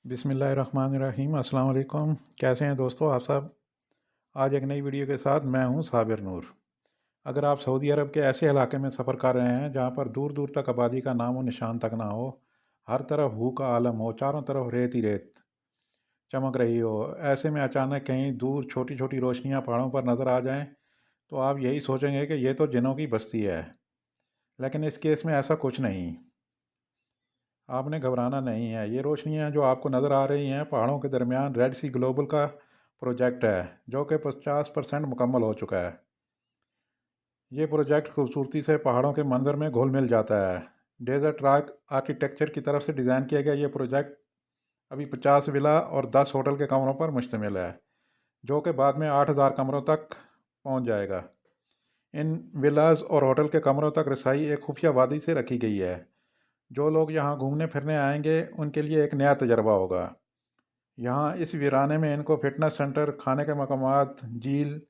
बिस्मिल्लाहिर्रहमानिर्रहीम अस्सलाम वालेकुम। कैसे हैं दोस्तों आप सब। आज एक नई वीडियो के साथ मैं हूं साबिर नूर। अगर आप सऊदी अरब के ऐसे इलाके में सफ़र कर रहे हैं जहां पर दूर दूर तक आबादी का नामो निशान तक ना हो, हर तरफ हू का आलम हो, चारों तरफ रेत ही रेत चमक रही हो, ऐसे में अचानक कहीं दूर छोटी छोटी रोशनियां पहाड़ों पर नज़र आ जाएं तो आप यही सोचेंगे कि ये तो जिन्हों की बस्ती है। लेकिन इस केस में ऐसा कुछ नहीं। आपने घबराना नहीं है। ये रोशनियाँ जो आपको नज़र आ रही हैं पहाड़ों के दरमियान रेड सी ग्लोबल का प्रोजेक्ट है, जो कि 50% मुकम्मल हो चुका है। ये प्रोजेक्ट खूबसूरती से पहाड़ों के मंजर में घुल मिल जाता है। डेजर्ट रॉक आर्किटेक्चर की तरफ से डिज़ाइन किया गया ये प्रोजेक्ट अभी 50 विला और 10 होटल के कमरों पर मुश्तमिल है, जो कि बाद में 8,000 कमरों तक पहुंच जाएगा। इन विलाज और होटल के कमरों तक रसाई एक खुफिया वादी से रखी गई है। जो लोग यहाँ घूमने फिरने आएंगे उनके लिए एक नया तजर्बा होगा। यहाँ इस वीराने में इनको फिटनेस सेंटर, खाने के मकामात, झील,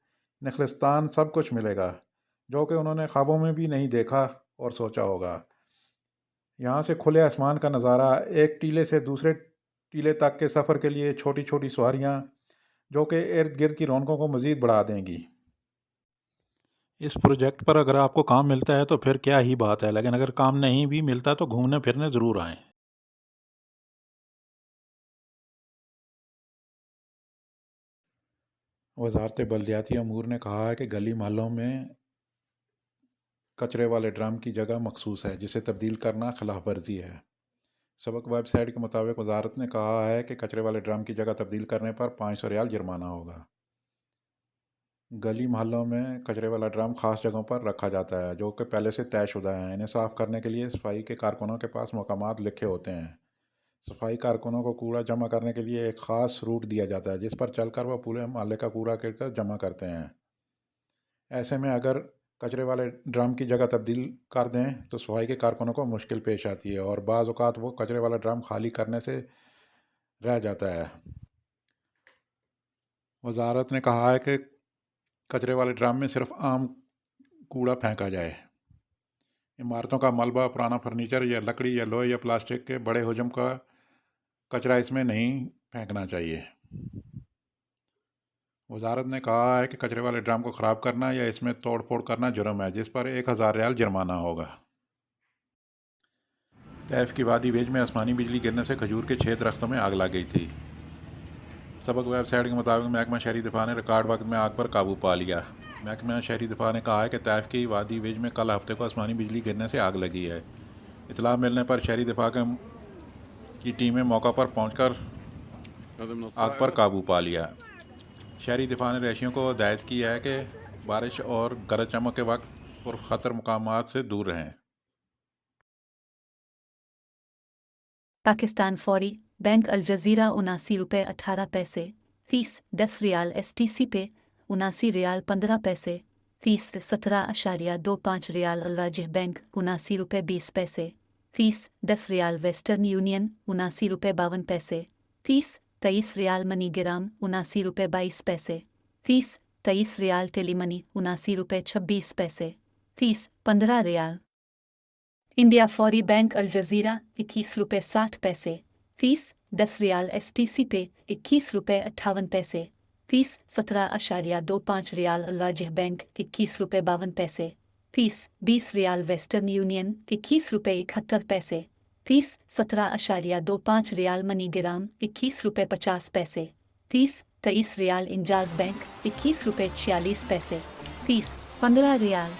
नखलिस्तान सब कुछ मिलेगा, जो कि उन्होंने ख्वाबों में भी नहीं देखा और सोचा होगा। यहाँ से खुले आसमान का नज़ारा, एक टीले से दूसरे टीले तक के सफ़र के लिए छोटी छोटी सवारियाँ, जो कि इर्द गिर्द की रौनकों को मज़ीद बढ़ा देंगी। इस प्रोजेक्ट पर अगर आपको काम मिलता है तो फिर क्या ही बात है, लेकिन अगर काम नहीं भी मिलता तो घूमने फिरने ज़रूर आएँ। वजारत बल्दियाती अमूर ने कहा है कि गली मोहल्लों में कचरे वाले ड्रम की जगह मखसूस है, जिसे तब्दील करना खिलाफ वर्जी है। सबक वेबसाइट के मुताबिक वजारत ने कहा है कि कचरे वाले ड्रम की जगह तब्दील करने पर 500 रियाल जुर्माना होगा। गली मोहल्लों में कचरे वाला ड्रम खास जगहों पर रखा जाता है, जो कि पहले से तयशुदा हैं। इन्हें साफ़ करने के लिए सफाई के कारकुनों के पास मकामात लिखे होते हैं। सफाई कारकुनों को कूड़ा जमा करने के लिए एक ख़ास रूट दिया जाता है, जिस पर चलकर वह पूरे मोहल्ले का कूड़ा किरकट जमा करते हैं। ऐसे में अगर कचरे वाले ड्रम की जगह तब्दील कर दें तो सफाई के कारकुनों को मुश्किल पेश आती है और बाज़ औक़ात वो कचरे वाला ड्रम खाली करने से रह जाता है। वजारत ने कहा है कि कचरे वाले ड्रम में सिर्फ आम कूड़ा फेंका जाए। इमारतों का मलबा, पुराना फर्नीचर या लकड़ी या लोहे या प्लास्टिक के बड़े हजम का कचरा इसमें नहीं फेंकना चाहिए। वजारत ने कहा है कि कचरे वाले ड्रम को ख़राब करना या इसमें तोड़ फोड़ करना जुर्म है, जिस पर 1,000 रियाल जुर्माना होगा। तैफ की वादी वेज में आसमानी बिजली गिरने से खजूर के 6 दरख्तों में आग लग गई थी। सबक वेबसाइट के मुताबिक महकमा शहरी दिफा ने रिकॉर्ड वक्त में आग पर काबू पा लिया। महकमा शहरी दिफा ने कहा है कि तैफ की वादी वेज में कल हफ्ते को आसमानी बिजली गिरने से आग लगी है। इतला मिलने पर शहरी दिफा की टीमें मौका पर पहुंचकर आग पर काबू पा लिया। शहरी दिफा ने रहायशियों को हिदायत की है कि बारिश और गरज चमक के वक्त पुरखतर मकामात से दूर रहें। पाकिस्तान फौरी बैंक अल जज़ीरा 79 रुपये 18 पैसे फ़ीस 10 रियाल STC पे 79 रियाल 15 पैसे फ़ीस 17.25 रियाल अल राजिह बैंक 79 रुपये 20 पैसे फ़ीस 10 रियाल वेस्टर्न यूनियन 79 रुपये 52 पैसे फ़ीस 23 रियाल मनी गिराम 79 रुपये 22 पैसे फ़ीस 23 रियाल टेलीमनी 79 रुपये 26 पैसे फ़ीस 15 रियाल। इंडिया फौरी बैंक अल जज़ीरा 21 रुपये 60 पैसे फ़ीस 10 रियाल STC पे 21 रुपये 58 पैसे फ़ीस 17.25 रियाल अल राजिह बैंक 21 रुपये 52 पैसे फ़ीस 20 रियाल वेस्टर्न यूनियन 21 रुपये 71 पैसे फ़ीस 17.25 रियाल मनी गिराम 21 रुपये 50 पैसे फ़ीस 23 रियाल इंजाज बैंक 21 रुपये 46 पैसे फ़ीस 15 रियाल।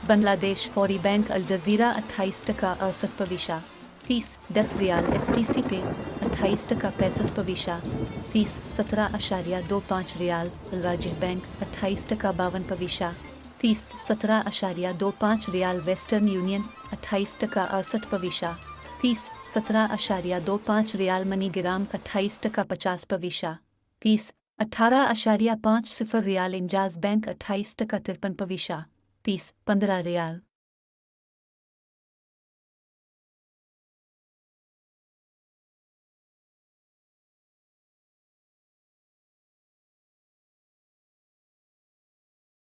बांग्लादेश फौरी बैंक अल जज़ीरा 28 टका 68 पवीशा फ़ीस 10 रियाल STC पे 28 टका 65 पवीशा फ़ीस 17.25 रियाल अल राजिह बैंक 28 टका 52 पवीशा फ़ीस 17.25 रियाल वेस्टर्न यूनियन 28 टका 68 पवीशा फ़ीस 17.25 रियाल मनी गिराम 28 टका 50 पवीशा फ़ीस 18.50 रियाल इंजाज बैंक 28 टका 53 पवीशा फ़ीस 15 रियाल।